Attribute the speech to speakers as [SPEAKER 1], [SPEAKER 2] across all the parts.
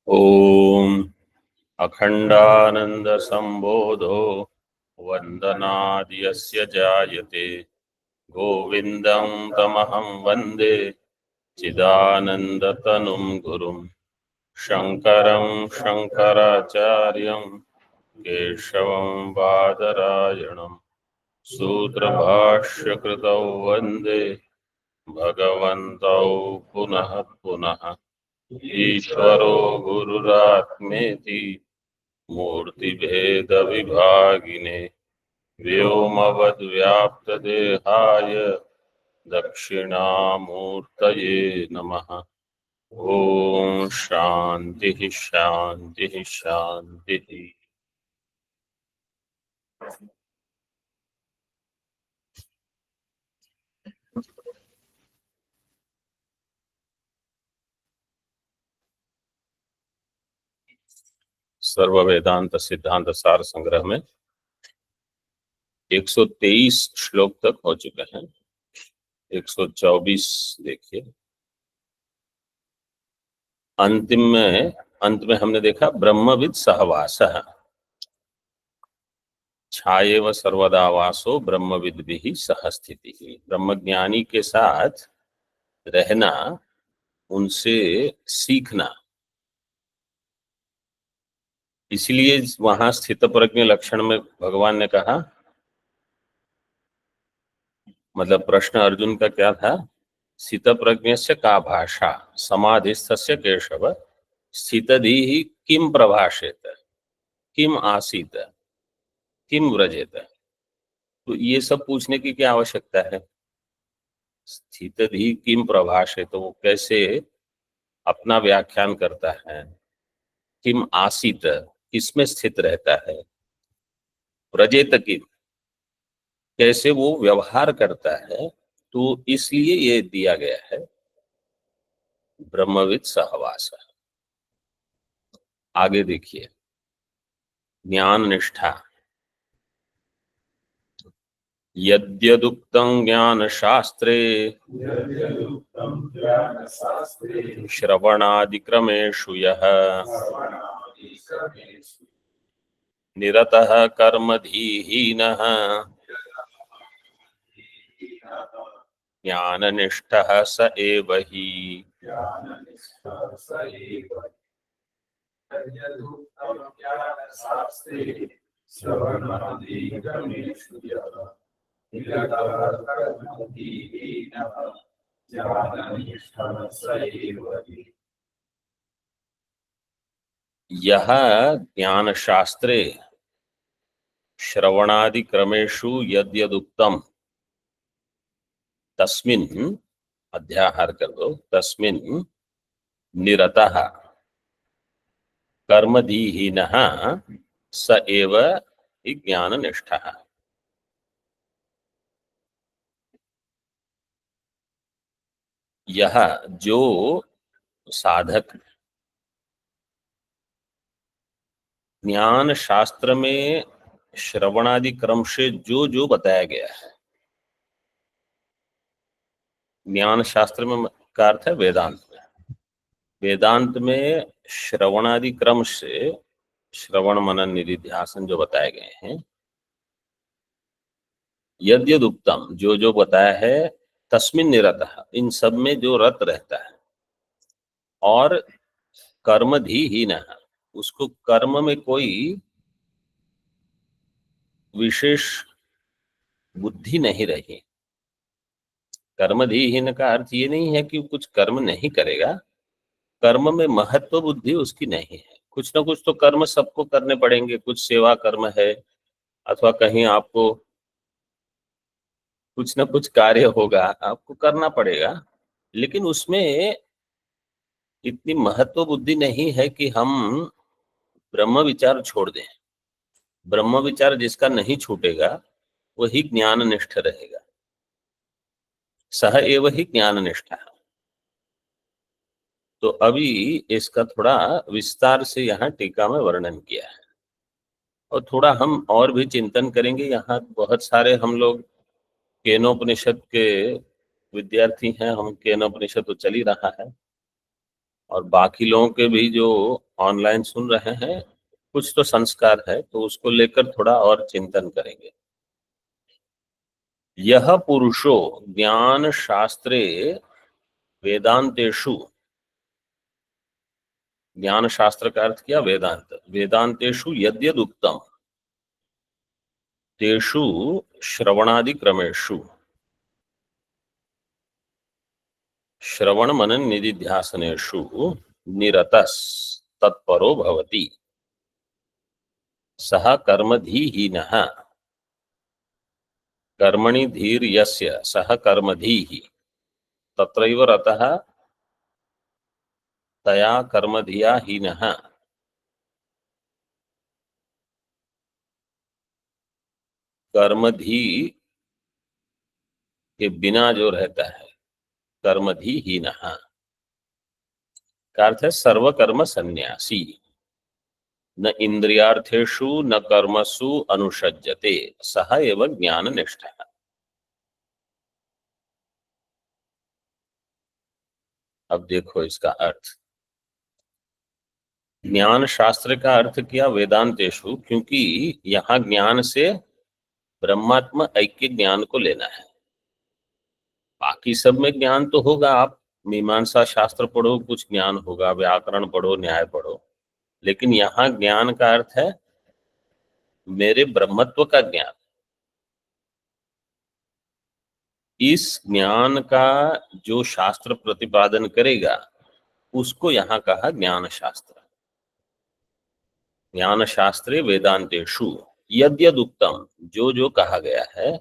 [SPEAKER 1] ओम अखंडानंद संबोधो वंदनाद् यस्य जायते गोविंदं तमहं वंदे चिदानंदतनुं गुरुं शंकरं शंकराचार्यं केशवं बादरायणं सूत्रभाष्यकृतौ वंदे भगवन्तौ पुनः पुनः। ईश्वरो गुरुरात्मेति मूर्तिभेदविभागिने व्योमवद्व्याप्तदेहाय दक्षिणामूर्तये नमः। ओम शांति शांति शांति। सर्व वेदांत सिद्धांत सार संग्रह में 123 श्लोक तक हो चुके हैं। 124 देखिए। अंत में हमने देखा ब्रह्मविद सहवासः छायेव सर्वदा वासो ब्रह्मविद भी सह स्थिति। ब्रह्मज्ञानी के साथ रहना, उनसे सीखना, इसलिए वहां स्थित प्रज्ञ लक्षण में भगवान ने कहा, मतलब प्रश्न अर्जुन का क्या था, स्थित प्रज्ञस्य का भाषा समाधिस्थस्य केशव स्थितधि किम प्रभाषेत किम आसीत किम व्रजेत। तो ये सब पूछने की क्या आवश्यकता है। स्थितधि किम प्रभाषेत, तो वो कैसे अपना व्याख्यान करता है। किम आसीत, किसमें स्थित रहता है। व्रजेत किम, कैसे वो व्यवहार करता है। तो इसलिए ये दिया गया है ब्रह्मविद सहवास। आगे देखिए, ज्ञान निष्ठा। यद्यदुक्तं ज्ञान शास्त्रे श्रवणादिक्रमेषु यः निरतः कर्मधीहीनः ज्ञाननिष्ठः स एव हि। यह ज्ञान शास्त्रे श्रवणादि क्रमेषु यद्यदुक्तम, तस्मिन्, अध्याहार कर दो, तस्मिन् निरतः कर्मधीहीनः स एव ज्ञाननिष्ठः। यह जो साधक ज्ञान शास्त्र में श्रवणादि क्रम से जो जो बताया गया है, ज्ञान शास्त्र में का अर्थ है वेदांत में। वेदांत में श्रवणादि क्रम से श्रवण मनन निधिध्यासन जो बताए गए हैं, यद्यद उत्तम, जो जो बताया है, तस्मिन निरतः, इन सब में जो रत रहता है, और कर्मधी ही न, उसको कर्म में कोई विशेष बुद्धि नहीं रही। कर्मधीहीन का अर्थ ये नहीं है कि कुछ कर्म नहीं करेगा, कर्म में महत्व बुद्धि उसकी नहीं है। कुछ ना कुछ तो कर्म सबको करने पड़ेंगे, कुछ सेवा कर्म है, अथवा कहीं आपको कुछ ना कुछ कार्य होगा, आपको करना पड़ेगा, लेकिन उसमें इतनी महत्व बुद्धि नहीं है कि हम ब्रह्म विचार छोड़ दें। ब्रह्म विचार जिसका नहीं छूटेगा वही ज्ञान निष्ठ रहेगा। सह एव ही ज्ञान निष्ठा। तो अभी इसका थोड़ा विस्तार से यहाँ टीका में वर्णन किया है, और थोड़ा हम और भी चिंतन करेंगे। यहाँ बहुत सारे हम लोग केनोपनिषद के विद्यार्थी हैं, हम केनोपनिषद तो चल ही रहा है, और बाकी लोगों के भी जो ऑनलाइन सुन रहे हैं, कुछ तो संस्कार है, तो उसको लेकर थोड़ा और चिंतन करेंगे। यह पुरुषो ज्ञान शास्त्रे वेदांतेषु, ज्ञान शास्त्र का अर्थ किया वेदांत, वेदांतेषु यद्यद उक्तम तेषु श्रवणादि क्रमेषु श्रवण मनन निधिध्यासनेषु निरतस् तत्परो भवति सः कर्मधीहीनः कर्मणि धीर यस्य सः कर्मधीः तत्रैव रतः तया कर्मधिया हीनः। कर्मधी के बिना जो रहता है कर्मधी हीनः का अर्थ है सर्वकर्म सन्यासी, न इंद्रियार्थेषु न कर्मसु अनुषज्यते सह एव ज्ञान निष्ठः। अब देखो इसका अर्थ, ज्ञान शास्त्र का अर्थ किया वेदांतेषु, क्योंकि यहाँ ज्ञान से ब्रह्मात्म ऐक्य ज्ञान को लेना है। बाकी सब में ज्ञान तो होगा, आप मीमांसा शास्त्र पढ़ो कुछ ज्ञान होगा, व्याकरण पढ़ो, न्याय पढ़ो, लेकिन यहाँ ज्ञान का अर्थ है मेरे ब्रह्मत्व का ज्ञान। इस ज्ञान का जो शास्त्र प्रतिपादन करेगा उसको यहाँ कहा ज्ञान शास्त्र। ज्ञान शास्त्रे वेदांतेषु यद्यद उक्तम, जो जो कहा गया है,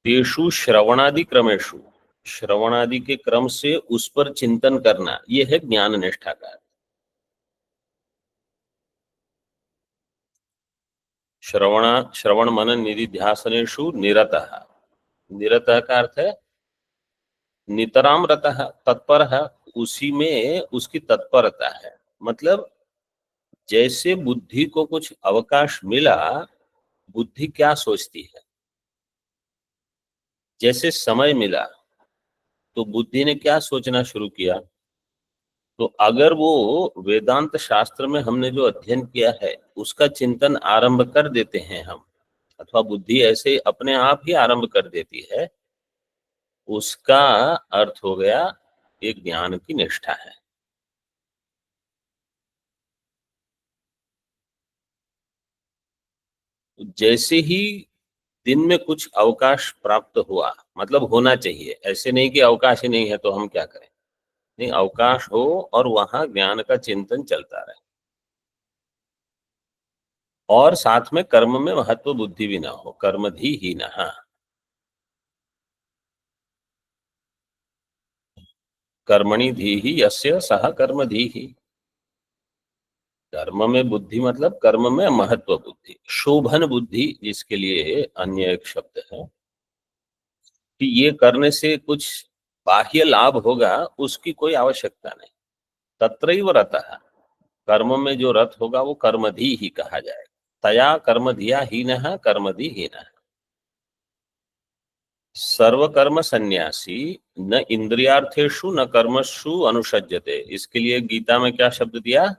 [SPEAKER 1] तेषु श्रवणादि क्रमेषु, श्रवणादि के क्रम से उस पर चिंतन करना, यह है ज्ञान निष्ठा का। श्रवण मनन निधिध्यासनेषु निरतः, निरतः का अर्थ है नितराम रतः, तत्पर है, उसी में उसकी तत्परता है। मतलब जैसे बुद्धि को कुछ अवकाश मिला, बुद्धि क्या सोचती है, जैसे समय मिला तो बुद्धि ने क्या सोचना शुरू किया। तो अगर वो वेदांत शास्त्र में हमने जो अध्ययन किया है उसका चिंतन आरंभ कर देते हैं हम, अथवा बुद्धि ऐसे अपने आप ही आरंभ कर देती है, उसका अर्थ हो गया एक ज्ञान की निष्ठा है। जैसे ही दिन में कुछ अवकाश प्राप्त हुआ, मतलब होना चाहिए, ऐसे नहीं कि अवकाश ही नहीं है तो हम क्या करें, नहीं, अवकाश हो और वहां ज्ञान का चिंतन चलता रहे, और साथ में कर्म में महत्व बुद्धि भी ना हो, कर्मधी ही ना, कर्मणि धी ही यस्य सह कर्मधी ही। कर्म में बुद्धि मतलब कर्म में महत्व बुद्धि, शोभन बुद्धि जिसके लिए अन्य एक शब्द है कि ये करने से कुछ बाह्य लाभ होगा, उसकी कोई आवश्यकता नहीं। तत्रैव रतः, कर्म में जो रत होगा वो कर्मधी ही कहा जाएगा। तया कर्मधिया हीनः कर्मधी हीनः। सर्वकर्म सन्यासी न इंद्रियार्थेषु न कर्मसु अनुषज्यते, इसके लिए गीता में क्या शब्द दिया,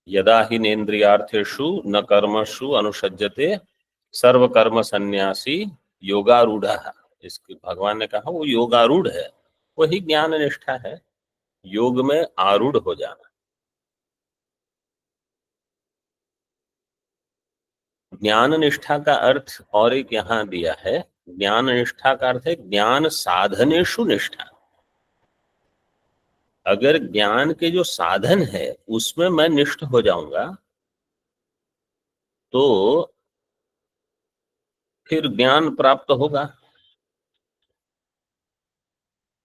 [SPEAKER 1] यदा हि नेन्द्रियार्थेषु न कर्मसु अनुषज्यते सर्वकर्म सन्यासी योगारूढ़। इसके भगवान ने कहा वो योगारूढ़ है, वही ज्ञान निष्ठा है, योग में आरूढ़ हो जाना। ज्ञान निष्ठा का अर्थ और एक यहाँ दिया है, ज्ञान निष्ठा का अर्थ है ज्ञान साधनेषु निष्ठा। अगर ज्ञान के जो साधन है उसमें मैं निष्ठ हो जाऊंगा तो फिर ज्ञान प्राप्त होगा।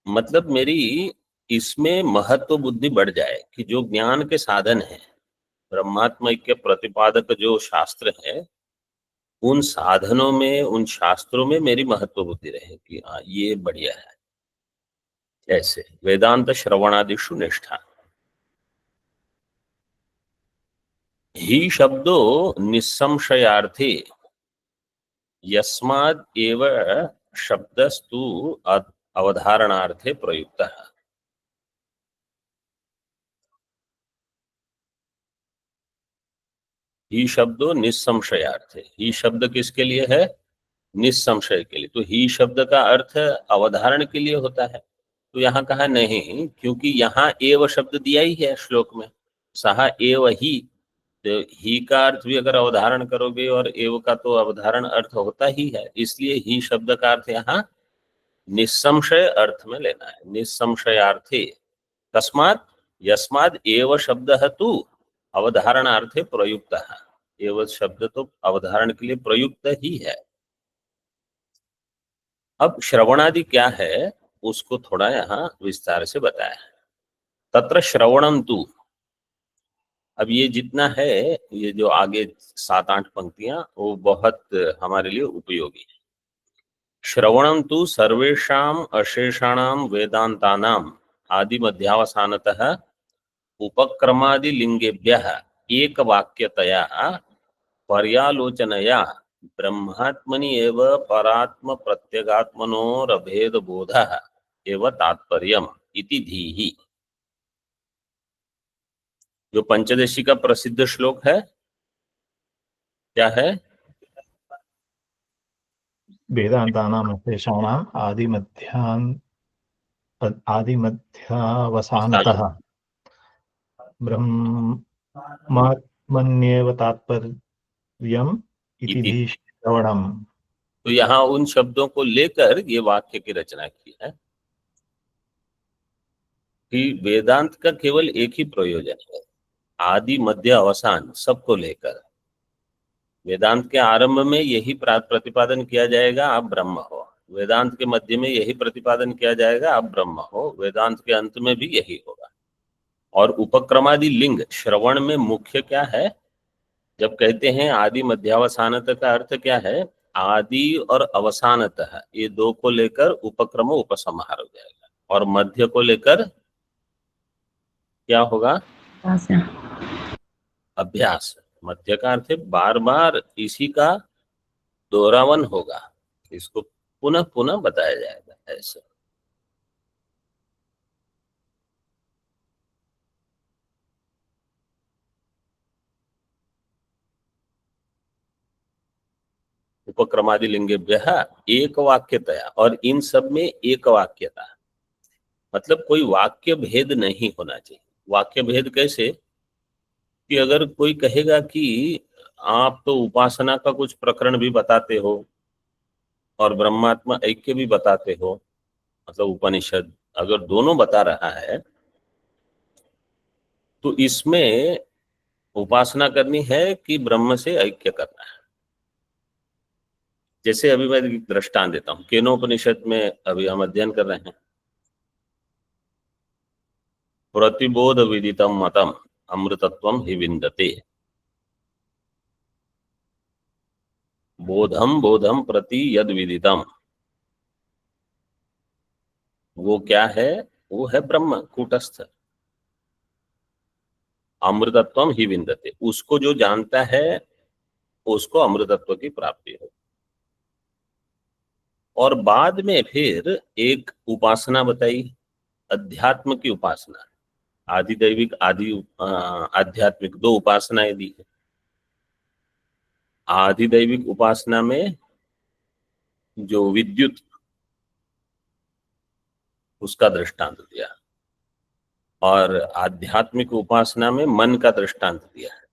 [SPEAKER 1] मतलब मेरी इसमें महत्व बुद्धि बढ़ जाए कि जो ज्ञान के साधन है, ब्रह्मात्म के प्रतिपादक जो शास्त्र है, उन साधनों में, उन शास्त्रों में मेरी महत्व बुद्धि रहे कि हाँ ये बढ़िया है। ऐसे वेदांत श्रवणादिषु निष्ठा। ही शब्दो निसंशयार्थे, यस्माद् एव शब्दस्तु अवधारणार्थे प्रयुक्तः। ही शब्दो निस्संशयार्थे। ही शब्द किसके लिए है? निस्संशय के लिए। तो ही शब्द का अर्थ अवधारण के लिए होता है। तो यहाँ कहा नहीं, क्योंकि यहाँ एव शब्द दिया ही है श्लोक में, सहा एव ही। तो ही का अर्थ भी अगर अवधारण करोगे और एव का तो अवधारण अर्थ होता ही है, इसलिए ही शब्द का अर्थ यहाँ निस्संशय अर्थ में लेना है, निस्संशयार्थे। तस्मात् यस्माद् एव शब्दः तु अवधारणार्थे प्रयुक्तः। एव शब्द तो अवधारण के लिए प्रयुक्त ही है। अब श्रवणादि क्या है उसको थोड़ा यहाँ विस्तार से बताया है। तत्र श्रवणम तु, अब ये जितना है, ये जो आगे 7-8 पंक्तियां, वो बहुत हमारे लिए उपयोगी है। श्रवणम तु सर्वेषाम अशेषाणाम वेदांतानाम आदि मध्यावसानतः उपक्रमादि लिंगेभ्यः एक वाक्यतया पर्यालोचनया ब्रह्मात्मनि एव परात्म प्रत्यगात्मनोरभेद बोधः एव तात्पर्यम् इति धीहि। जो पंचदशी का प्रसिद्ध श्लोक है, क्या है?
[SPEAKER 2] वेदांतानाम अशेषाणाम आदिमध्यावसानतः ब्रह्मात्मन्येव तात्पर्यम् इति
[SPEAKER 1] इति।
[SPEAKER 2] धी श्रवणम्।
[SPEAKER 1] तो यहाँ उन शब्दों को लेकर ये वाक्य की रचना की है कि वेदांत का केवल एक ही प्रयोजन है, आदि मध्य अवसान सबको लेकर। वेदांत के आरंभ में यही प्रतिपादन किया जाएगा, आप ब्रह्म हो। वेदांत के मध्य में यही प्रतिपादन किया जाएगा, आप ब्रह्म हो। वेदांत के अंत में भी यही होगा। और उपक्रमादि लिंग श्रवण में मुख्य क्या है? जब कहते हैं आदि मध्यावसानत का अर्थ क्या है? आदि और अवसानतः, ये दो को लेकर उपक्रम उपसंहार हो जाएगा, और मध्य को लेकर क्या होगा? अभ्यास। मध्य का अर्थ है बार बार इसी का दोहरावन होगा, इसको पुनः पुनः बताया जाएगा ऐसे। उपक्रमादि लिंगेभ्यः एक वाक्यतया, और इन सब में एक वाक्यता, मतलब कोई वाक्य भेद नहीं होना चाहिए। वाक्य भेद कैसे? कि अगर कोई कहेगा कि आप तो उपासना का कुछ प्रकरण भी बताते हो और ब्रह्मात्मा ऐक्य भी बताते हो, मतलब उपनिषद अगर दोनों बता रहा है, तो इसमें उपासना करनी है कि ब्रह्म से ऐक्य करना है। जैसे अभी मैं दृष्टांत देता हूँ, केनोपनिषद में अभी हम अध्ययन कर रहे हैं, प्रतिबोध विदितम मतम अमृतत्वम हि विन्दते। बोधम बोधम प्रति यद विदितम, वो क्या है? वो है ब्रह्म कूटस्थ। अमृतत्वम हि विन्दते, उसको जो जानता है उसको अमृतत्व की प्राप्ति हो। और बाद में फिर एक उपासना बताई, अध्यात्म की उपासना। आदि दैविक आदि आध्यात्मिक, दो उपासनाएं दी है। आदि दैविक उपासना में जो विद्युत, उसका दृष्टांत दिया, और आध्यात्मिक उपासना में मन का दृष्टांत दिया है।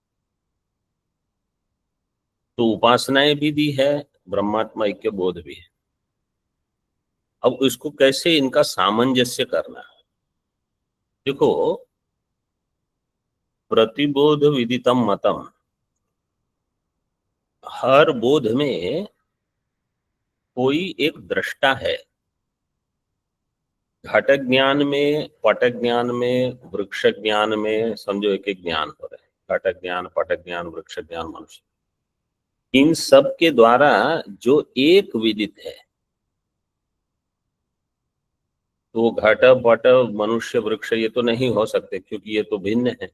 [SPEAKER 1] तो उपासनाएं भी दी है, ब्रह्मात्मा ऐक्य बोध भी है। अब इसको कैसे इनका सामंजस्य करना है? देखो, प्रतिबोध विदितम मतम, हर बोध में कोई एक दृष्टा है। घट ज्ञान में, पट ज्ञान में, वृक्ष ज्ञान में, समझो एक एक ज्ञान हो रहे हैं। घट ज्ञान, पट ज्ञान, वृक्ष ज्ञान, मनुष्य, इन सब के द्वारा जो एक विदित है, तो घट पट मनुष्य वृक्ष ये तो नहीं हो सकते, क्योंकि ये तो भिन्न है।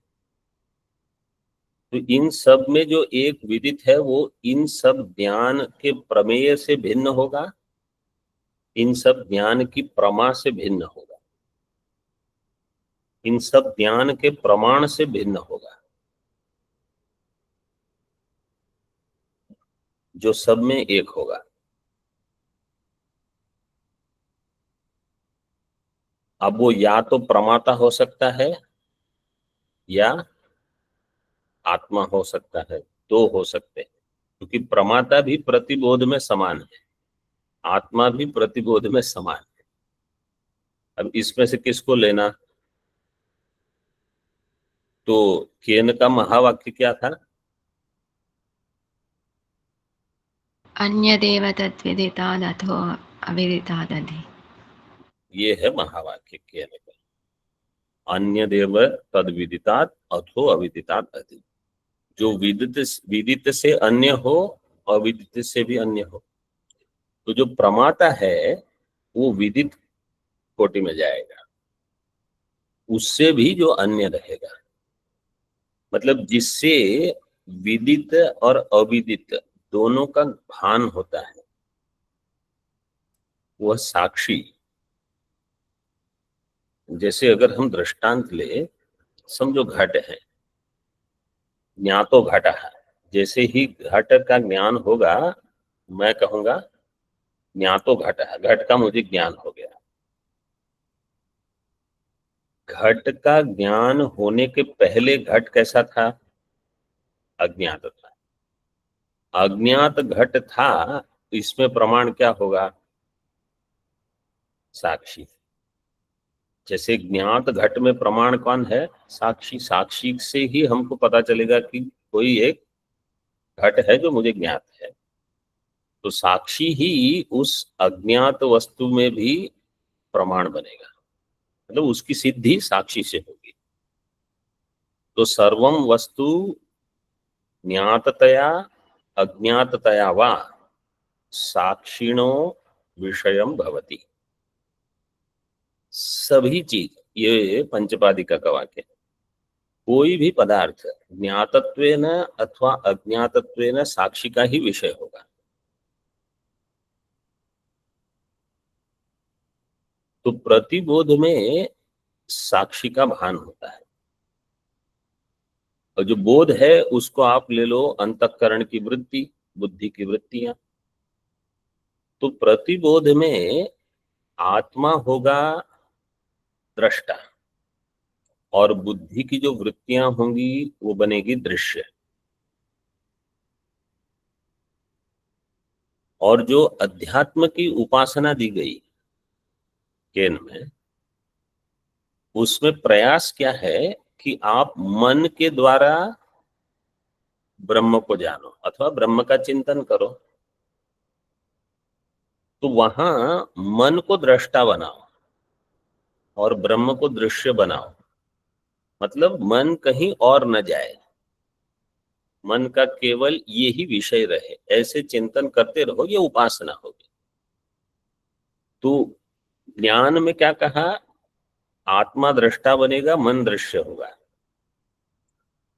[SPEAKER 1] तो इन सब में जो एक विदित है, वो इन सब ज्ञान के प्रमेय से भिन्न होगा इन सब ज्ञान की प्रमा से भिन्न होगा, इन सब ज्ञान के प्रमाण से भिन्न होगा, जो सब में एक होगा। अब वो या तो प्रमाता हो सकता है या आत्मा हो सकता है, दो हो सकते हैं, क्योंकि प्रमाता भी प्रतिबोध में समान है, आत्मा भी प्रतिबोध में समान है। अब इसमें से किसको लेना? तो केन का महावाक्य क्या था?
[SPEAKER 3] अन्यदेव तद्विदिताद् अथो अविदितादधि।
[SPEAKER 1] ये है महावाक्य केन का, अन्य देव तद विदितात् अथो अविदितात् अधि। जो विदित से अन्य हो, अविदित से भी अन्य हो। तो जो प्रमाता है वो विदित कोटि में जाएगा, उससे भी जो अन्य रहेगा, मतलब जिससे विदित और अविदित दोनों का भान होता है, वह साक्षी। जैसे अगर हम दृष्टांत ले, समझो घट है, ज्ञातो घट है, जैसे ही घट का ज्ञान होगा मैं कहूंगा ज्ञातो घट है, घट का मुझे ज्ञान हो गया। घट का ज्ञान होने के पहले घट कैसा था? अज्ञात था। अज्ञात घट था, इसमें प्रमाण क्या होगा? साक्षी। जैसे ज्ञात घट में प्रमाण कौन है? साक्षी। साक्षी से ही हमको पता चलेगा कि कोई एक घट है जो मुझे ज्ञात है। तो साक्षी ही उस अज्ञात वस्तु में भी प्रमाण बनेगा, मतलब उसकी सिद्धि साक्षी से होगी। तो सर्वम वस्तु ज्ञाततया अज्ञाततया वा साक्षिणो विषयम भवति। सभी चीज, ये पंचपादिका का वाक्य, कोई भी पदार्थ ज्ञातत्वेन अथवा अज्ञातत्वेन साक्षी का ही विषय होगा। तो प्रतिबोध में साक्षी का भान होता है, और जो बोध है उसको आप ले लो अंतःकरण की वृत्ति, बुद्धि की वृत्तियां। तो प्रतिबोध में आत्मा होगा दृष्टा, और बुद्धि की जो वृत्तियां होंगी वो बनेगी दृश्य। और जो अध्यात्म की उपासना दी गई केन में, उसमें प्रयास क्या है कि आप मन के द्वारा ब्रह्म को जानो अथवा ब्रह्म का चिंतन करो। तो वहां मन को दृष्टा बनाओ और ब्रह्म को दृश्य बनाओ, मतलब मन कहीं और न जाए, मन का केवल ये ही विषय रहे, ऐसे चिंतन करते रहो, ये उपासना होगी। तो ज्ञान में क्या कहा? आत्मा दृष्टा बनेगा, मन दृश्य होगा।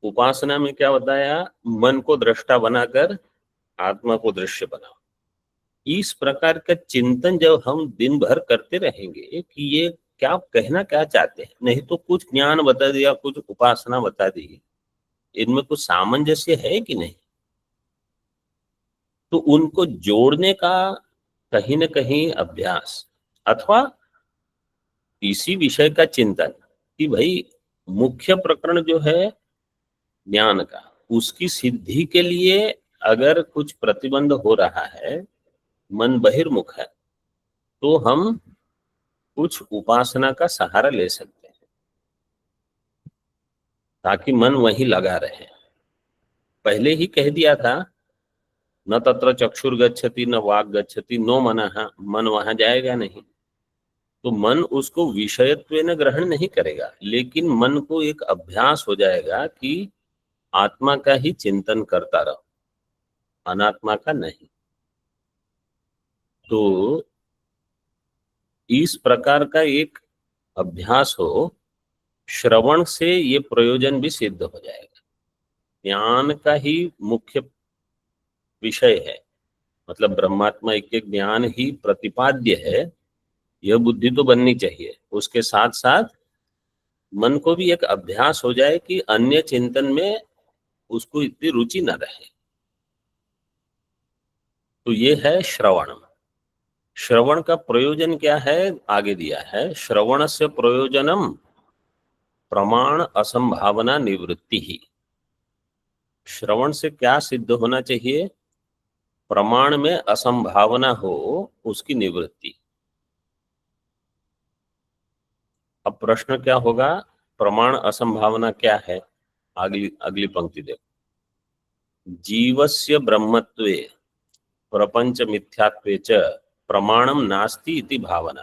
[SPEAKER 1] उपासना में क्या बताया? मन को दृष्टा बनाकर आत्मा को दृश्य बनाओ। इस प्रकार का चिंतन जब हम दिन भर करते रहेंगे कि ये क्या कहना क्या चाहते हैं, नहीं तो कुछ ज्ञान बता दिया, कुछ उपासना बता दी, इनमें कुछ सामंजस्य है कि नहीं, तो उनको जोड़ने का कहीं न कहीं अभ्यास अथवा इसी विषय का चिंतन कि भाई मुख्य प्रकरण जो है ज्ञान का, उसकी सिद्धि के लिए अगर कुछ प्रतिबंध हो रहा है, मन बहिर्मुख है, तो हम कुछ उपासना का सहारा ले सकते हैं ताकि मन वहीं लगा रहे। पहले ही कह दिया था, न तत्र चक्षुर गच्छति न वाग गच्छति नो मनः, मन वहां जाएगा नहीं। तो मन उसको विषयत्वेन ग्रहण नहीं करेगा, लेकिन मन को एक अभ्यास हो जाएगा कि आत्मा का ही चिंतन करता रहो, अनात्मा का नहीं। तो इस प्रकार का एक अभ्यास हो, श्रवण से ये प्रयोजन भी सिद्ध हो जाएगा। ज्ञान का ही मुख्य विषय है, मतलब ब्रह्मात्मा एक ज्ञान ही प्रतिपाद्य है, यह बुद्धि तो बननी चाहिए। उसके साथ साथ मन को भी एक अभ्यास हो जाए कि अन्य चिंतन में उसको इतनी रुचि न रहे। तो ये है श्रवण। श्रवण का प्रयोजन क्या है, आगे दिया है, श्रवण से प्रयोजनम प्रमाण असंभावना निवृत्ति ही। श्रवण से क्या सिद्ध होना चाहिए, प्रमाण में असंभावना हो उसकी निवृत्ति। अब प्रश्न क्या होगा, प्रमाण असंभावना क्या है, अगली अगली पंक्ति देखो। जीवस्य ब्रह्मत्वे प्रपंच मिथ्यात्वे च प्रमाणम नास्ति इति भावना।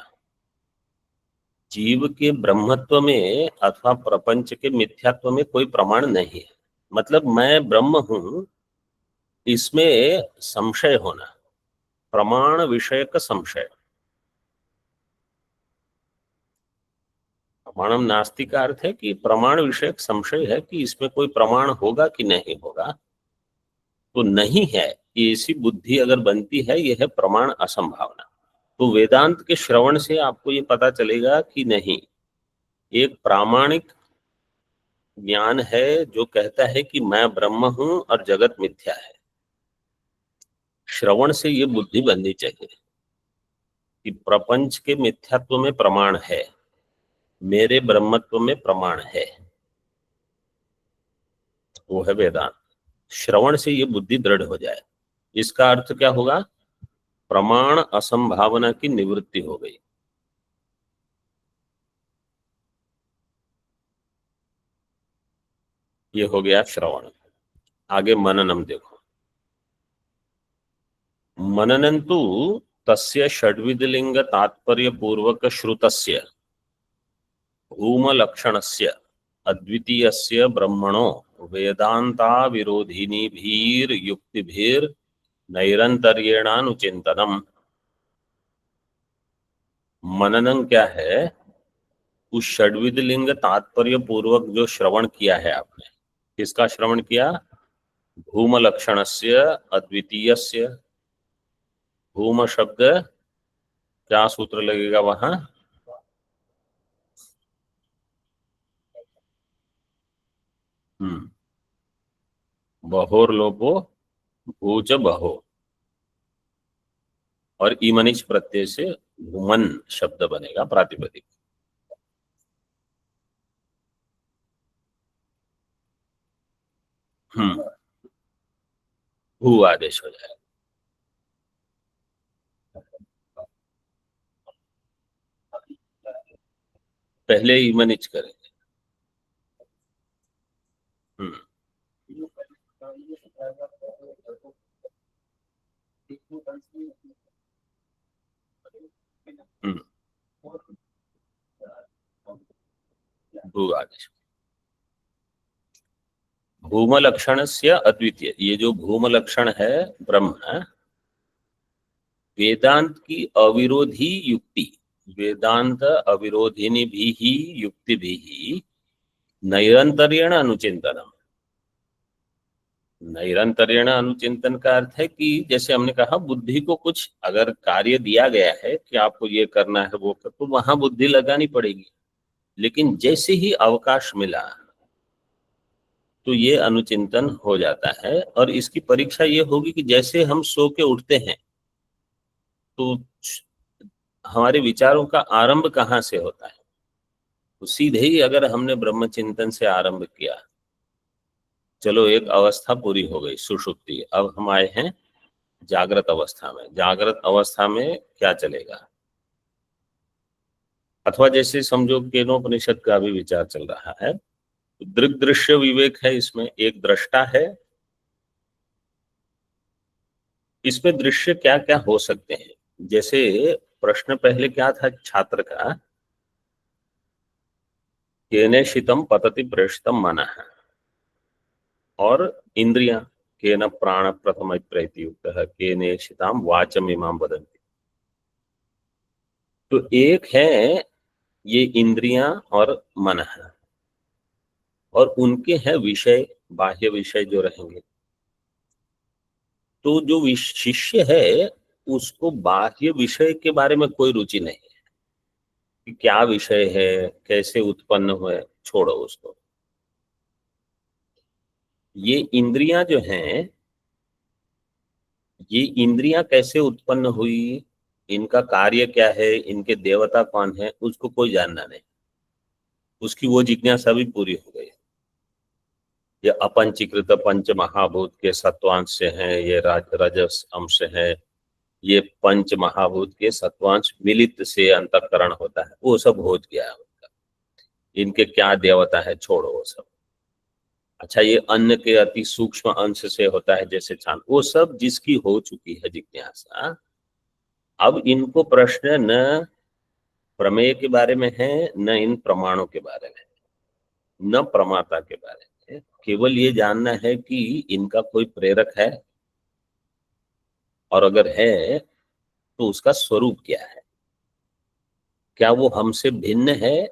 [SPEAKER 1] जीव के ब्रह्मत्व में अथवा प्रपंच के मिथ्यात्व में कोई प्रमाण नहीं है। मतलब मैं ब्रह्म हूं, इसमें संशय होना, प्रमाण विषय का संशय। प्रमाणम नास्ति का अर्थ है कि प्रमाण विषयक संशय है कि इसमें कोई प्रमाण होगा कि नहीं होगा। तो नहीं है, ऐसी बुद्धि अगर बनती है, यह है प्रमाण असंभावना। तो वेदांत के श्रवण से आपको ये पता चलेगा कि नहीं, एक प्रामाणिक ज्ञान है जो कहता है कि मैं ब्रह्म हूं और जगत मिथ्या है। श्रवण से ये बुद्धि बननी चाहिए कि प्रपंच के मिथ्यात्व में प्रमाण है, मेरे ब्रह्मत्व में प्रमाण है, वो है वेदांत। श्रवण से ये बुद्धि दृढ़ हो जाए, इसका अर्थ क्या होगा, प्रमाण असंभावना की निवृत्ति हो गई। ये हो गया श्रवण। आगे मननम देखो। मननं तु तस्य षड्विधलिंग तात्पर्य पूर्वक श्रुतस्य भूम लक्षणस्य अद्वितीयस्य ब्रह्मणो वेदांता विरोधिनीभिर युक्तिभिर नैरंतर्येणानुचिंतनम। मननं क्या है, उस षड्विध लिंग तात्पर्य पूर्वक जो श्रवण किया है आपने, किसका श्रवण किया, भूम लक्षणस्य अद्वितीयस्य। भूम शब्द क्या सूत्र लगेगा वहां, बहोर लोपो भूच बहो, और ईमनिच प्रत्यय से भूमन शब्द बनेगा प्रातिपदिक। भू आदेश हो जाएगा। पहले ईमनिच करेंगे। भू आदेश। भूम लक्षण से अद्वितीय, ये जो भूम लक्षण है ब्रह्म, वेदांत की अविरोधी युक्ति, वेदांत अविरोधिनी भी ही युक्ति भी ही नैरंतर्यण अनुचिंतनम। नैरंतर्यण अनुचिंतन का अर्थ है कि जैसे हमने कहा, बुद्धि को कुछ अगर कार्य दिया गया है कि आपको ये करना है वो कर, तो वहां बुद्धि लगानी पड़ेगी। लेकिन जैसे ही अवकाश मिला तो ये अनुचिंतन हो जाता है। और इसकी परीक्षा ये होगी कि जैसे हम सो के उठते हैं तो हमारे विचारों का आरंभ कहाँ से होता है, तो सीधे ही अगर हमने ब्रह्म चिंतन से आरंभ किया, चलो एक अवस्था पूरी हो गई सुषुप्ति, अब हम आए हैं जागृत अवस्था में। जागृत अवस्था में क्या चलेगा, अथवा जैसे समझो केनोपनिषद का भी विचार चल रहा है, दृग दृश्य विवेक है, इसमें एक दृष्टा है, इसमें दृश्य क्या क्या हो सकते हैं। जैसे प्रश्न पहले क्या था छात्र का, केनेशितम पतति प्रेषितम मनः, और इंद्रियां केन प्राण प्रथम प्रैतियुक्तः केनेशिताम वाचम इमाम वदन्ति। तो एक है ये इंद्रियां और मन है, और उनके हैं विषय, बाह्य विषय जो रहेंगे। तो जो शिष्य है उसको बाह्य विषय के बारे में कोई रुचि नहीं है, कि क्या विषय है, कैसे उत्पन्न हुए, छोड़ो उसको। ये इंद्रियां जो हैं, ये इंद्रियां कैसे उत्पन्न हुई, इनका कार्य क्या है, इनके देवता कौन है, उसको कोई जानना नहीं। उसकी वो जिज्ञासा भी पूरी हो गई। ये अपंचीकृत पंच महाभूत के सत्वांश से हैं, ये रजस अंश है, ये पंच महाभूत के सत्वांश मिलित से अंतःकरण होता है, वो सब हो गया है उनका। इनके क्या देवता है, छोड़ो वो सब। अच्छा, ये अन्न के अति सूक्ष्म अंश से होता है, जैसे छान, वो सब जिसकी हो चुकी है जिज्ञासा। अब इनको प्रश्न न प्रमेय के बारे में है, न इन प्रमाणों के बारे में, न प्रमाता के बारे में। केवल ये जानना है कि इनका कोई प्रेरक है, और अगर है तो उसका स्वरूप क्या है, क्या वो हमसे भिन्न है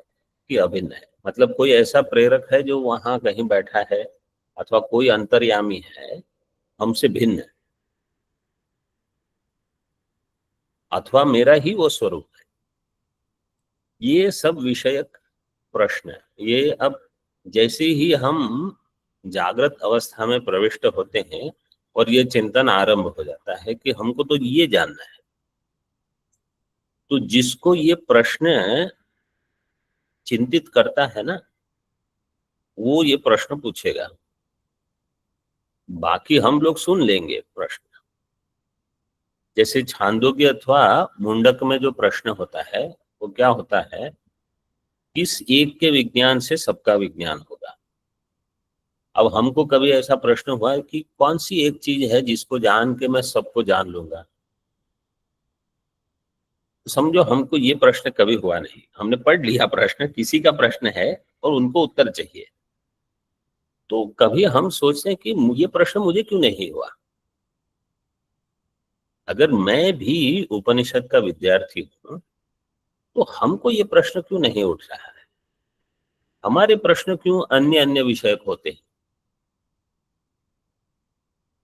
[SPEAKER 1] कि अभिन्न है। मतलब कोई ऐसा प्रेरक है जो वहां कहीं बैठा है, अथवा कोई अंतर्यामी है हमसे भिन्न है, अथवा मेरा ही वो स्वरूप है। ये सब विषयक प्रश्न है। ये अब जैसे ही हम जागृत अवस्था में प्रविष्ट होते हैं और ये चिंतन आरंभ हो जाता है कि हमको तो ये जानना है, तो जिसको ये प्रश्न चिंतित करता है ना, वो ये प्रश्न पूछेगा। बाकी हम लोग सुन लेंगे प्रश्न। जैसे छांदोग्य अथवा मुंडक में जो प्रश्न होता है, वो क्या होता है, किस एक के विज्ञान से सबका विज्ञान होगा। अब हमको कभी ऐसा प्रश्न हुआ है कि कौन सी एक चीज है जिसको जान के मैं सबको जान लूंगा। समझो हमको ये प्रश्न कभी हुआ नहीं, हमने पढ़ लिया प्रश्न, किसी का प्रश्न है और उनको उत्तर चाहिए, तो कभी हम सोचते हैं कि ये प्रश्न मुझे क्यों नहीं हुआ। अगर मैं भी उपनिषद का विद्यार्थी हूं तो हमको ये प्रश्न क्यों नहीं उठ रहा है, हमारे प्रश्न क्यों अन्य अन्य विषयक होते हैं।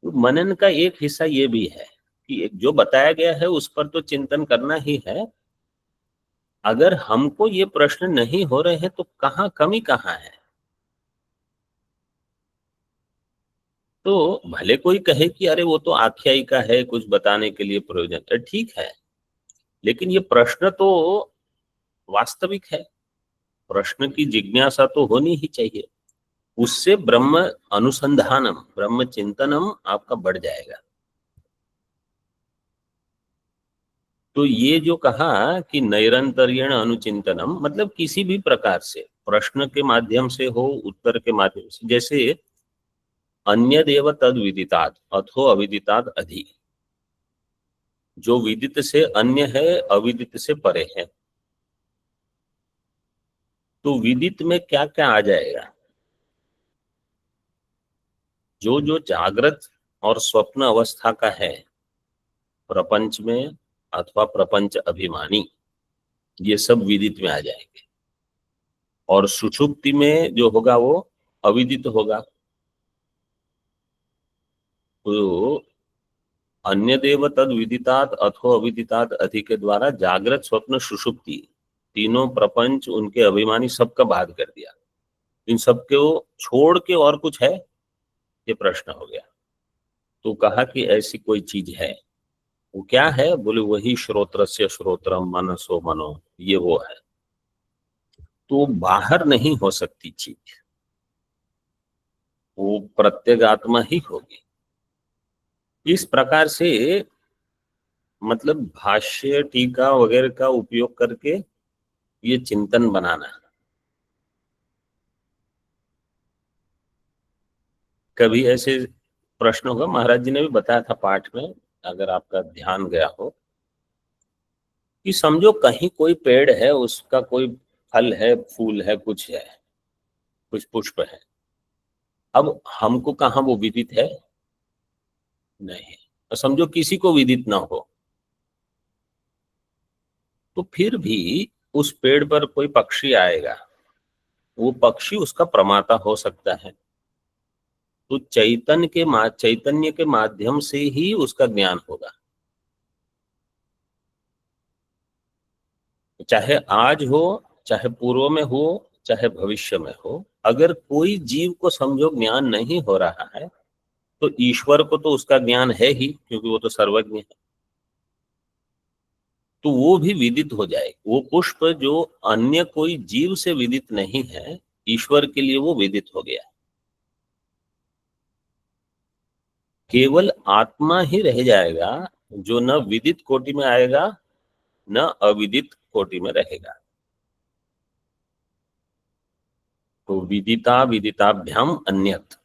[SPEAKER 1] तो मनन का एक हिस्सा ये भी है कि जो बताया गया है उस पर तो चिंतन करना ही है। अगर हमको ये प्रश्न नहीं हो रहे हैं तो कहाँ कमी कहाँ है। तो भले कोई कहे कि अरे वो तो आख्यायिका है, कुछ बताने के लिए प्रयोजन है, ठीक है, लेकिन ये प्रश्न तो वास्तविक है। प्रश्न की जिज्ञासा तो होनी ही चाहिए। उससे ब्रह्म अनुसंधानम, ब्रह्म चिंतनम आपका बढ़ जाएगा। तो ये जो कहा कि नैरंतर्यण अनुचिंतनम, मतलब किसी भी प्रकार से, प्रश्न के माध्यम से हो, उत्तर के माध्यम से, जैसे अन्य देव तद विदितात् अथो अविदितात् अधि, जो विदित से अन्य है, अविदित से परे है। तो विदित में क्या क्या आ जाएगा, जो जो जागृत और स्वप्न अवस्था का है प्रपंच में अथवा प्रपंच अभिमानी, ये सब विदित में आ जाएंगे। और सुषुप्ति में जो होगा वो अविदित होगा। तो अन्य देव तद विदितात् अथो अविदितात् अधि के द्वारा जागृत स्वप्न सुषुप्ति तीनों प्रपंच उनके अभिमानी सबका बात कर दिया। इन सबको छोड़ के और कुछ है, ये प्रश्न हो गया। तो कहा कि ऐसी कोई चीज है, वो क्या है, बोले वही श्रोत्रस्य श्रोत्रम मनसो मनो, ये वो है। तो बाहर नहीं हो सकती चीज, वो प्रत्यगात्मा ही होगी। इस प्रकार से मतलब भाष्य टीका वगैरह का उपयोग करके ये चिंतन बनाना। कभी ऐसे प्रश्न होगा, महाराज जी ने भी बताया था पाठ में, अगर आपका ध्यान गया हो, कि समझो कहीं कोई पेड़ है, उसका कोई फल है, फूल है, कुछ है, कुछ पुष्प है। अब हमको कहाँ वो विदित है, नहीं। तो समझो किसी को विदित ना हो, तो फिर भी उस पेड़ पर कोई पक्षी आएगा, वो पक्षी उसका प्रमाता हो सकता है। तो चैतन्य के माध्यम से ही उसका ज्ञान होगा। चाहे आज हो, चाहे पूर्व में हो, चाहे भविष्य में हो, अगर कोई जीव को समझो ज्ञान नहीं हो रहा है तो ईश्वर को तो उसका ज्ञान है ही, क्योंकि वो तो सर्वज्ञ है, तो वो भी विदित हो जाए। वो पुष्प जो अन्य कोई जीव से विदित नहीं है, ईश्वर के लिए वो विदित हो गया। केवल आत्मा ही रह जाएगा जो न विदित कोटि में आएगा न अविदित कोटि में रहेगा। तो विदिता विदिताभ्याम अन्यत,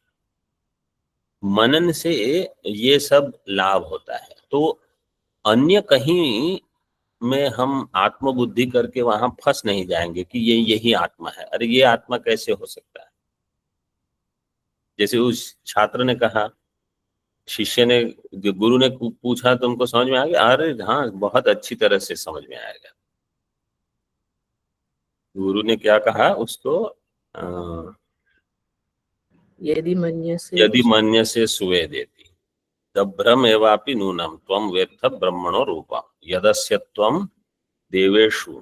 [SPEAKER 1] मनन से ये सब लाभ होता है। तो अन्य कहीं में हम आत्मबुद्धि करके वहां फंस नहीं जाएंगे कि ये यही आत्मा है। अरे ये आत्मा कैसे हो सकता है? जैसे उस छात्र ने कहा, शिष्य ने, गुरु ने पूछा तुमको समझ में आ गया? अरे हाँ, बहुत अच्छी तरह से समझ में आएगा। गुरु ने क्या कहा उसको? यदि मन्यसे सुवे देती तब्रह्म एवापि नूनम त्वं वेत्थ ब्रह्मणो रूपम यदस्य त्वं देवेषु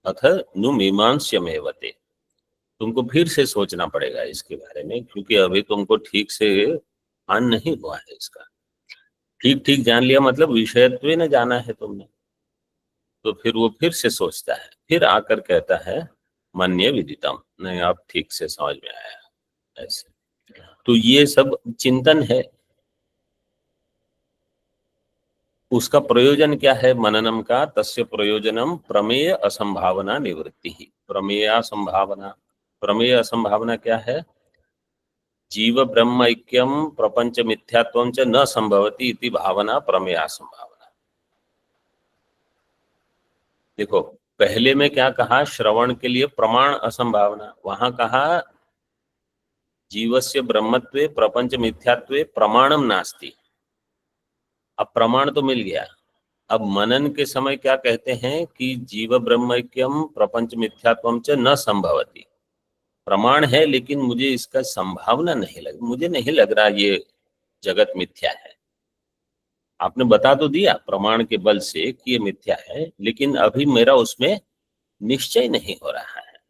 [SPEAKER 1] अथ नु मीमांस्यमेवते। तुमको फिर से सोचना पड़ेगा इसके बारे में, क्योंकि अभी तुमको ठीक से भान नहीं हुआ है इसका। ठीक ठीक जान लिया मतलब विषयत्व न जाना है तुमने। तो फिर वो फिर से सोचता है, फिर आकर कहता है मन्ये विदितम, नहीं आप ठीक से समझ में आया ऐसे। तो ये सब चिंतन है। उसका प्रयोजन क्या है मननम का? तस्य प्रयोजनम प्रमेय असंभावना निवृत्ति ही। प्रमेय असंभावना, प्रमेय असंभावना क्या है? जीव ब्रह्म ऐक्यम प्रपंच मिथ्यात्वम च न संभवति इति भावना प्रमेय असंभावना। देखो पहले में क्या कहा? श्रवण के लिए प्रमाण असंभावना। वहां कहा जीवस्य ब्रह्मत्वे प्रपंच मिथ्यात्वे प्रमाणम नास्ति। अब प्रमाण तो मिल गया। अब मनन के समय क्या कहते हैं कि जीव ब्रह्मैक्यम प्रपंच मिथ्यात्वम च न संभवति। प्रमाण है लेकिन मुझे इसका संभावना नहीं लग, मुझे नहीं लग रहा ये जगत मिथ्या है। आपने बता तो दिया प्रमाण के बल से कि ये मिथ्या है, लेकिन अभी मेरा उसमें निश्चय नहीं हो रहा है।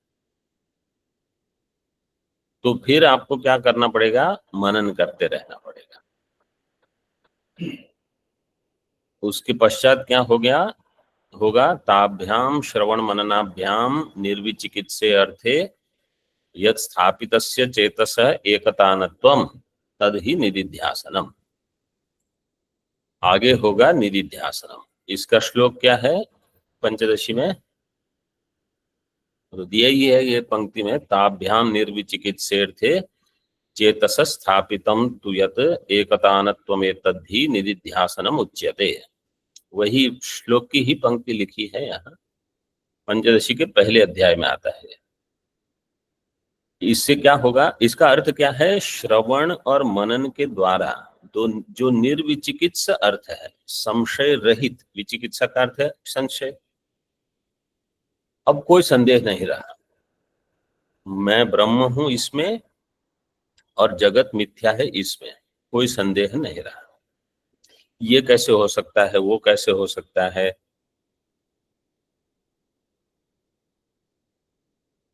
[SPEAKER 1] तो फिर आपको क्या करना पड़ेगा? मनन करते रहना पड़ेगा। उसके पश्चात क्या हो गया होगा? ताभ्याम श्रवण मननाभ्याम निर्विचिकित्से अर्थे यत् स्थापितस्य चेतस एकतानत्वम तद ही निदिध्यासनम। आगे होगा निदिध्यासनम। इसका श्लोक क्या है पंचदशी में? तो दिया ही है ये पंक्ति में, ताभ्याम निर्विचिकित्सेर्थे चेतस स्थापितम तु यत् एकतानत्वमेतद्धि निदिध्यासनम उच्यते। वही श्लोक की ही पंक्ति लिखी है यहाँ, पंचदशी के पहले अध्याय में आता है। इससे क्या होगा? इसका अर्थ क्या है? श्रवण और मनन के द्वारा जो निर्विचिकित्स अर्थ है, संशय रहित, विचिकित्सा का अर्थ है संशय। अब कोई संदेह नहीं रहा, मैं ब्रह्म हूं इसमें और जगत मिथ्या है इसमें, कोई संदेह नहीं रहा। ये कैसे हो सकता है, वो कैसे हो सकता है?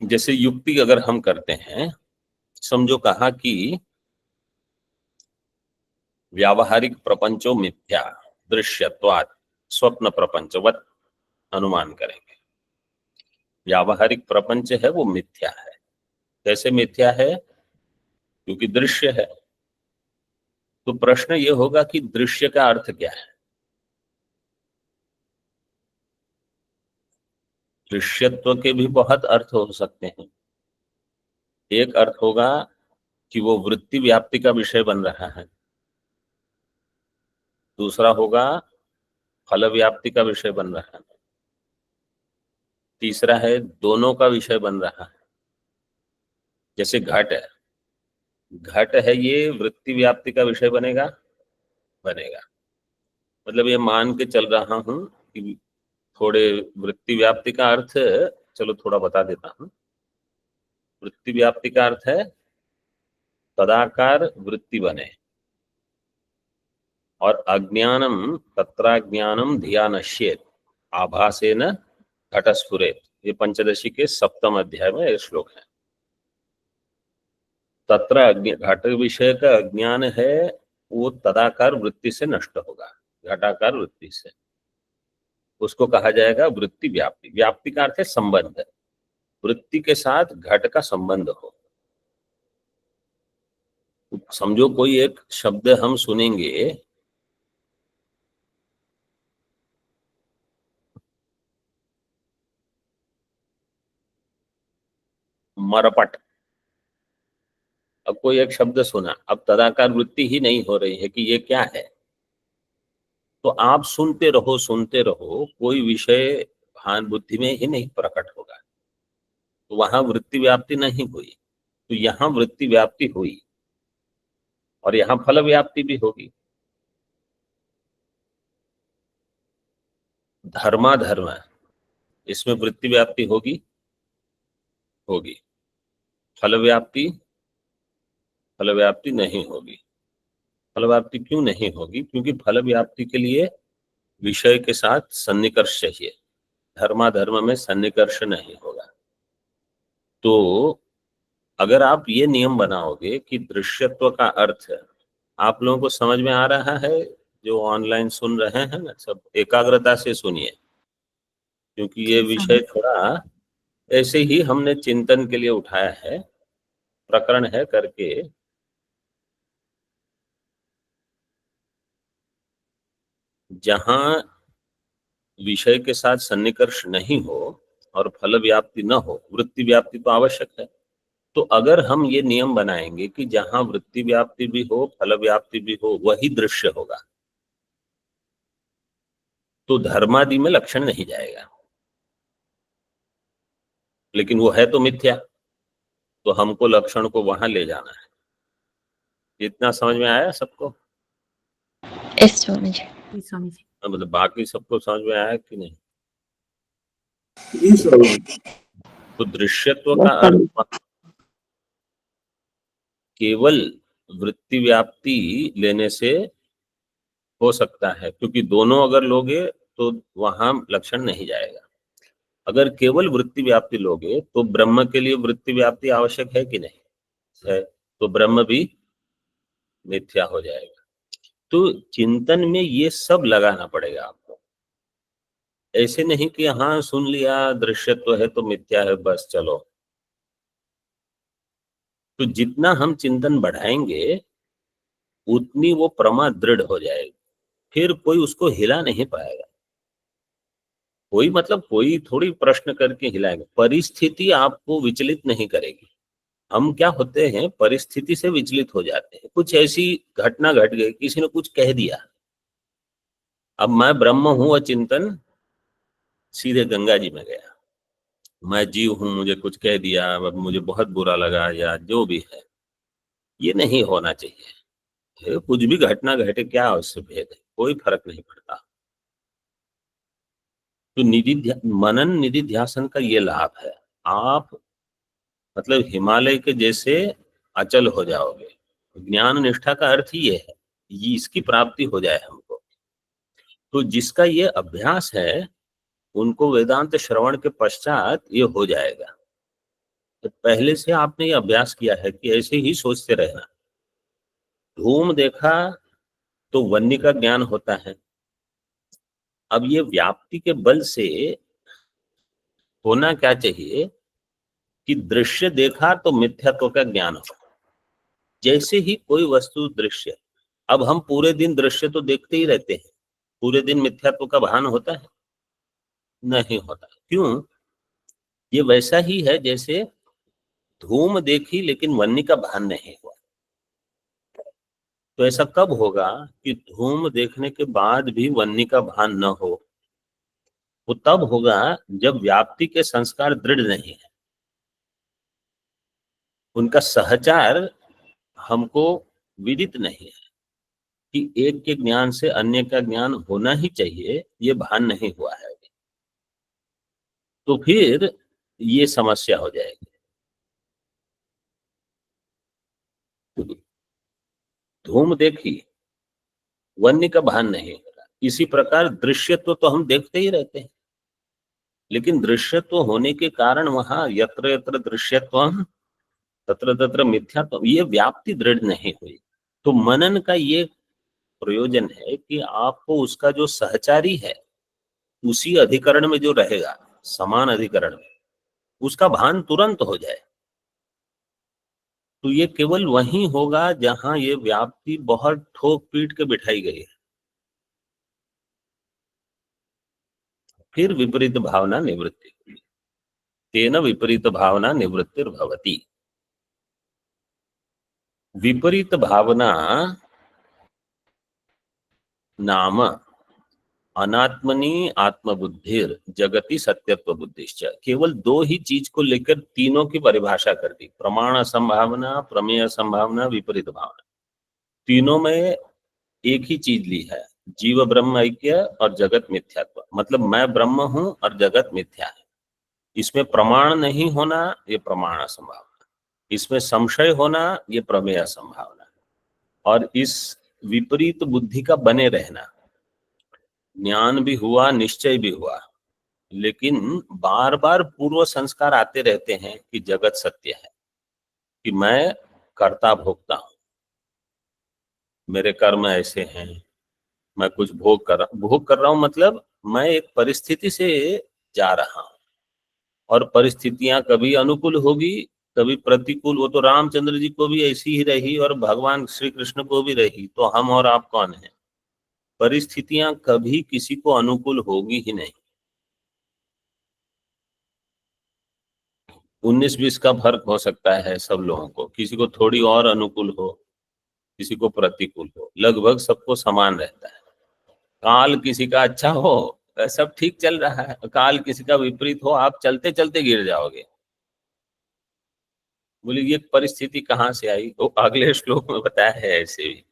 [SPEAKER 1] जैसे युक्ति अगर हम करते हैं, समझो कहा कि व्यावहारिक प्रपंचो मिथ्या दृश्यत्वात् स्वप्न प्रपंचवत अनुमान करेंगे। व्यावहारिक प्रपंच है वो मिथ्या है। कैसे मिथ्या है? क्योंकि दृश्य है। तो प्रश्न ये होगा कि दृश्य का अर्थ क्या है? दृश्यत्व के भी बहुत अर्थ हो सकते हैं। एक अर्थ होगा कि वो वृत्ति व्याप्ति का विषय बन रहा है। दूसरा होगा फल व्याप्ति का विषय बन रहा है। तीसरा है दोनों का विषय बन रहा है। जैसे घट है, घट है ये वृत्ति व्याप्ति का विषय बनेगा? बनेगा। मतलब ये मान के चल रहा हूं कि थोड़े वृत्ति व्याप्ति का अर्थ, चलो थोड़ा बता देता हूं। वृत्ति व्याप्ति का अर्थ है तदाकार वृत्ति बने, और अज्ञानम तत्राज्ञानम धिया नश्येत। आभासेन घटस्फुरेत, ये पंचदशी के 7वें अध्याय में ये श्लोक है। तत्र घट विषय का अज्ञान है वो तदाकार वृत्ति से नष्ट होगा, घटाकार वृत्ति से, उसको कहा जाएगा वृत्ति व्याप्ति। व्याप्ति का अर्थ है संबंध, वृत्ति के साथ घट का संबंध हो। समझो कोई एक शब्द हम सुनेंगे, मरपट, अब कोई एक शब्द सुना, अब तदाकार वृत्ति ही नहीं हो रही है कि ये क्या है, तो आप सुनते रहो, कोई विषय भान बुद्धि में ही नहीं प्रकट होगा, तो वहां वृत्ति व्याप्ति नहीं हुई। तो यहाँ वृत्ति व्याप्ति हुई और यहाँ फल व्याप्ति भी होगी। धर्माधर्म, इसमें वृत्ति व्याप्ति होगी, फल व्याप्ति नहीं होगी। फल व्याप्ति क्यों नहीं होगी? क्योंकि फल व्याप्ति के लिए विषय के साथ सन्निकर्ष चाहिए, धर्माधर्म में सन्निकर्ष नहीं होगा। तो अगर आप ये नियम बनाओगे कि दृश्यत्व का अर्थ आप लोगों को समझ में आ रहा है, जो ऑनलाइन सुन रहे हैं ना, सब एकाग्रता से सुनिए, क्योंकि ये विषय थोड़ा ऐसे ही हमने चिंतन के लिए उठाया है, प्रकरण है करके। जहां विषय के साथ सन्निकर्ष नहीं हो और फल व्याप्ति न हो, वृत्ति व्याप्ति तो आवश्यक है। तो अगर हम ये नियम बनाएंगे कि जहां वृत्ति व्याप्ति भी हो, फल व्याप्ति भी हो, वही दृश्य होगा, तो धर्मादि में लक्षण नहीं जाएगा। लेकिन वो है तो मिथ्या, तो हमको लक्षण को वहां ले जाना है। इतना समझ में आया सबको?
[SPEAKER 3] स्वामी जी।
[SPEAKER 1] मतलब बाकी सबको समझ में आया कि नहीं? तो दृश्यत्व का अर्थ केवल वृत्ति व्याप्ति लेने से हो सकता है, क्योंकि दोनों अगर लोगे तो वहां लक्षण नहीं जाएगा। अगर केवल वृत्ति व्याप्ति लोगे तो ब्रह्म के लिए वृत्ति व्याप्ति आवश्यक है कि नहीं है, तो ब्रह्म भी मिथ्या हो जाएगा। तो चिंतन में ये सब लगाना पड़ेगा आपको। ऐसे नहीं कि हाँ सुन लिया दृश्यत्व है तो मिथ्या है, बस चलो। तो जितना हम चिंतन बढ़ाएंगे उतनी वो प्रमा दृढ़ हो जाएगी, फिर कोई उसको हिला नहीं पाएगा। कोई मतलब कोई थोड़ी प्रश्न करके हिलाएगा, परिस्थिति आपको विचलित नहीं करेगी। हम क्या होते हैं, परिस्थिति से विचलित हो जाते हैं। कुछ ऐसी घटना घट गई, किसी ने कुछ कह दिया, अब मैं ब्रह्म हूं और चिंतन सीधे गंगा जी में गया, मैं जीव हूं, मुझे कुछ कह दिया, अब मुझे बहुत बुरा लगा, या जो भी है। ये नहीं होना चाहिए। कुछ भी घटना घटे, क्या उससे भेद है, कोई फर्क नहीं पड़ता। तो मनन निधि ध्यासन का ये लाभ है, आप मतलब हिमालय के जैसे अचल हो जाओगे। ज्ञान निष्ठा का अर्थ ही ये है, ये इसकी प्राप्ति हो जाए हमको। तो जिसका ये अभ्यास है उनको वेदांत श्रवण के पश्चात ये हो जाएगा। तो पहले से आपने ये अभ्यास किया है कि ऐसे ही सोचते रहना। धूम देखा तो वन्य का ज्ञान होता है। अब ये व्याप्ति के बल से होना क्या चाहिए कि दृश्य देखा तो मिथ्यात्व का ज्ञान हो। जैसे ही कोई वस्तु दृश्य, अब हम पूरे दिन दृश्य तो देखते ही रहते हैं, पूरे दिन मिथ्यात्व का भान होता है? नहीं होता। क्यों? ये वैसा ही है जैसे धूम देखी लेकिन वन्य का भान नहीं हुआ। तो ऐसा कब होगा कि धूम देखने के बाद भी वन्य का भान न हो? वो तब होगा जब व्याप्ति के संस्कार दृढ़ नहीं है, उनका सहचार हमको विदित नहीं है कि एक के ज्ञान से अन्य का ज्ञान होना ही चाहिए, ये भान नहीं हुआ है। तो फिर ये समस्या हो जाएगी। धूम देखी, वन्य का भान नहीं हो रहा। इसी प्रकार दृश्य तो हम देखते ही रहते हैं, लेकिन दृश्यत्व होने के कारण वहां यत्र यत्र दृश्यत्वम तत्र तत्र मिथ्यात्व, ये व्याप्ति दृढ़ नहीं हुई। तो मनन का ये प्रयोजन है कि आपको उसका जो सहचारी है उसी अधिकरण में जो रहेगा, समान अधिकरण में, उसका भान तुरंत हो जाए। तो ये केवल वहीं होगा जहां ये व्याप्ति बहुत ठोक पीट के बिठाई गई है। फिर विपरीत भावना निवृत्ति, तेन विपरीत भावना निवृत्तिर्भवति। विपरीत भावना नाम अनात्मनि आत्मबुद्धिर जगति सत्यत्व बुद्धिश्च। केवल दो ही चीज को लेकर तीनों की परिभाषा कर दी, प्रमाण संभावना, प्रमेय संभावना, विपरीत भावना। तीनों में एक ही चीज ली है, जीव ब्रह्म ऐक्य और जगत मिथ्यात्व। मतलब मैं ब्रह्म हूं और जगत मिथ्या है। इसमें प्रमाण नहीं होना, ये प्रमाण संभावना। इसमें संशय होना, ये प्रमेय संभावना। और इस विपरीत बुद्धि का बने रहना, ज्ञान भी हुआ, निश्चय भी हुआ, लेकिन बार बार पूर्व संस्कार आते रहते हैं कि जगत सत्य है, कि मैं कर्ता भोक्ता हूं, मेरे कर्म ऐसे हैं, मैं कुछ भोग कर रहा हूं। मतलब मैं एक परिस्थिति से जा रहा हूं और परिस्थितियां कभी अनुकूल होगी, कभी प्रतिकूल। वो तो रामचंद्र जी को भी ऐसी ही रही और भगवान श्री कृष्ण को भी रही, तो हम और आप कौन हैं? परिस्थितियां कभी किसी को अनुकूल होगी ही नहीं। 19-20 का फर्क हो सकता है सब लोगों को, किसी को थोड़ी और अनुकूल हो, किसी को प्रतिकूल हो, लगभग सबको समान रहता है। काल किसी का अच्छा हो, सब ठीक चल रहा है, काल किसी का विपरीत हो, आप चलते चलते गिर जाओगे। बोले ये परिस्थिति कहाँ से आई? वो अगले श्लोक में बताया है ऐसे भी।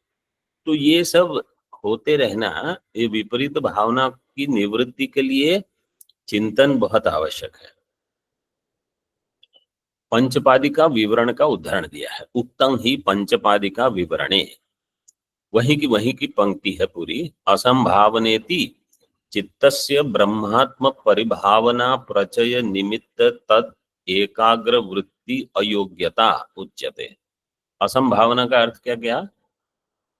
[SPEAKER 1] तो ये सब होते रहना, ये विपरीत भावना की निवृत्ति के लिए चिंतन बहुत आवश्यक है। पंचपादिका विवरण का उदाहरण दिया है, उत्तम ही पंचपादिका विवरणे। वही की पंक्ति है पूरी। असंभावनेति चित्तस्य ब्रह्मात्म परिभावना प्रचय निमित्त तद एकाग्र वृत्ति अयोग्यता उच्यते। असंभावना का अर्थ क्या गया?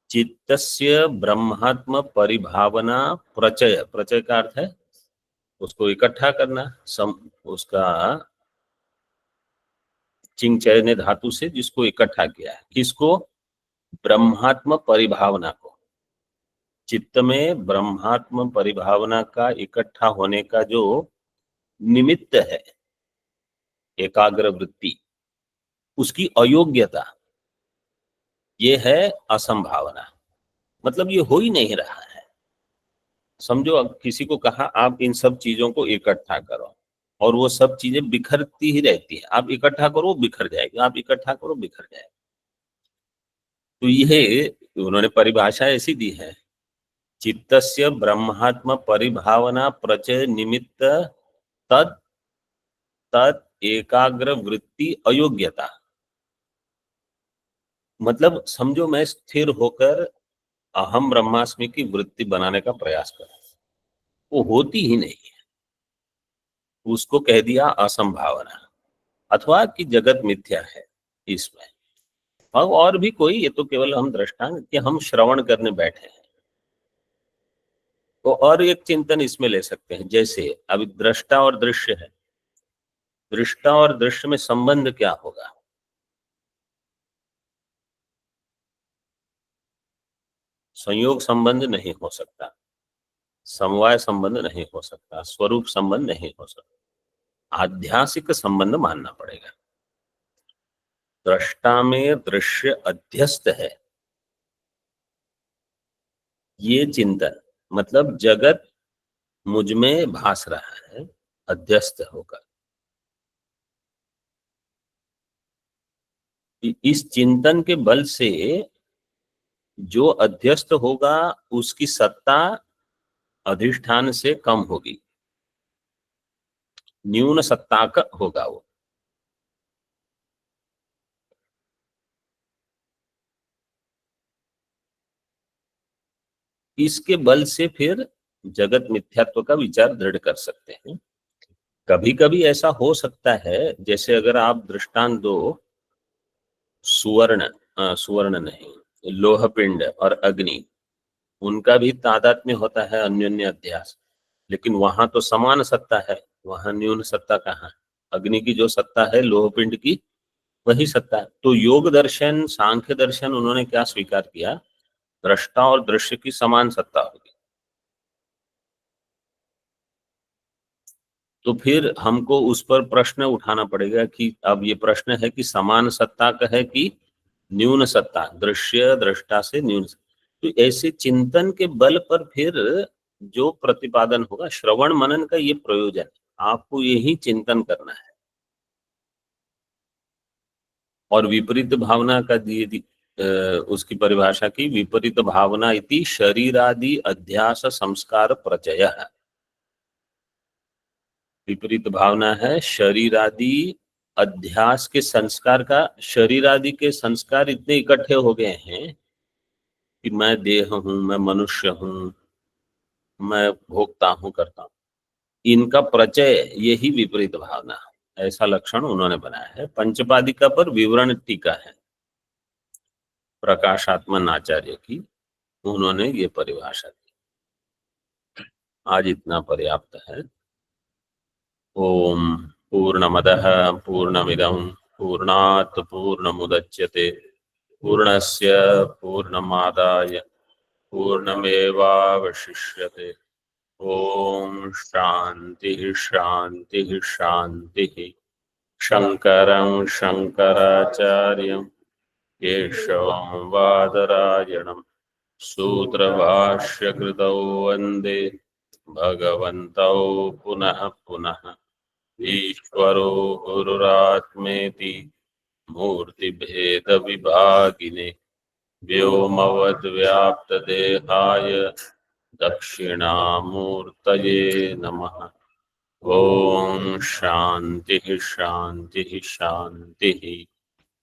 [SPEAKER 1] चित्तस्य ब्रह्मात्म परिभावना प्रचय, प्रचय का अर्थ है उसको इकट्ठा करना, उसका चिंग चयने धातु से जिसको इकट्ठा किया है। किसको? ब्रह्मात्म परिभावना को। चित्त में ब्रह्मात्म परिभावना का इकट्ठा होने का जो निमित्त है, एकाग्र वृत्ति, उसकी अयोग्यता, ये है असंभावना। मतलब ये हो ही नहीं रहा है। समझो अब किसी को कहा आप इन सब चीजों को इकट्ठा करो, और वो सब चीजें बिखरती ही रहती है। आप इकट्ठा करो बिखर जाएगी, आप इकट्ठा करो बिखर जाएगी। तो ये उन्होंने परिभाषा ऐसी दी है, चित्तस्य ब्रह्मात्म परिभावना प्रचय निमित्त तद तद एकाग्र वृत्ति अयोग्यता। मतलब समझो मैं स्थिर होकर अहम ब्रह्मास्मि की वृत्ति बनाने का प्रयास कर, वो होती ही नहीं है, उसको कह दिया असंभावना, अथवा कि जगत मिथ्या है इसमें। और भी कोई, ये तो केवल हम दृष्टांत कि हम श्रवण करने बैठे हैं। तो और एक चिंतन इसमें ले सकते हैं, जैसे अभी दृष्टा और दृश्य है, दृष्टा और दृश्य में संबंध क्या होगा? संयोग संबंध नहीं हो सकता, समवाय संबंध नहीं हो सकता, स्वरूप संबंध नहीं हो सकता, आध्यासिक संबंध मानना पड़ेगा। दृष्टा में दृश्य अध्यस्त है, ये चिंतन, मतलब जगत मुझ में भास रहा है अध्यस्त होकर। इस चिंतन के बल से जो अध्यस्त होगा उसकी सत्ता अधिष्ठान से कम होगी, न्यून सत्ता का होगा वो। इसके बल से फिर जगत मिथ्यात्व का विचार दृढ़ कर सकते हैं। कभी कभी ऐसा हो सकता है, जैसे अगर आप दृष्टांत दो, सुवर्ण नहीं, लोह पिंड और अग्नि, उनका भी तादात्म्य होता है, अन्योन्य अध्यास, लेकिन वहां तो समान सत्ता है, वहां न्यून सत्ता कहाँ है? अग्नि की जो सत्ता है लोह पिंड की वही सत्ता है। तो योग दर्शन, सांख्य दर्शन, उन्होंने क्या स्वीकार किया? दृष्टा और दृश्य की समान सत्ता होगी। तो फिर हमको उस पर प्रश्न उठाना पड़ेगा कि अब ये प्रश्न है कि समान सत्ता का है कि न्यून सत्ता, दृश्य दृष्टा से न्यून सत्ता। तो ऐसे चिंतन के बल पर फिर जो प्रतिपादन होगा, श्रवण मनन का ये प्रयोजन है, आपको यही चिंतन करना है। और विपरीत भावना का उसकी परिभाषा की, विपरीत भावना इति शरीरादि अध्यास संस्कार प्रचय है। विपरीत भावना है शरीर आदि अध्यास के संस्कार का। शरीर आदि के संस्कार इतने इकट्ठे हो गए हैं कि मैं देह हूं, मैं मनुष्य हूं, मैं भोगता हूं, करता हूं, इनका प्रचय यही विपरीत भावना है। ऐसा लक्षण उन्होंने बनाया है। पंचपादिका पर विवरण टीका है प्रकाशात्मन आचार्य की, उन्होंने ये परिभाषा दी। आज इतना पर्याप्त है। ओम पूर्णमदः पूर्णमिदं पूर्णात् पूर्णमुदच्यते पूर्णस्य पूर्णमादाय पूर्णमेवावशिष्यते। ओम शांति शांति शांति। शंकरं शंकराचार्यं केशवं बादरायणं सूत्रभाष्यकृतौ वन्दे भगवन्तौ पुनः पुनः। ईश्वरो गुरुरात्मेति मूर्तिभेदविभागिने व्योमवद्व्याप्तदेहाय दक्षिणामूर्तये नमः। ओम शांति शांति शांति।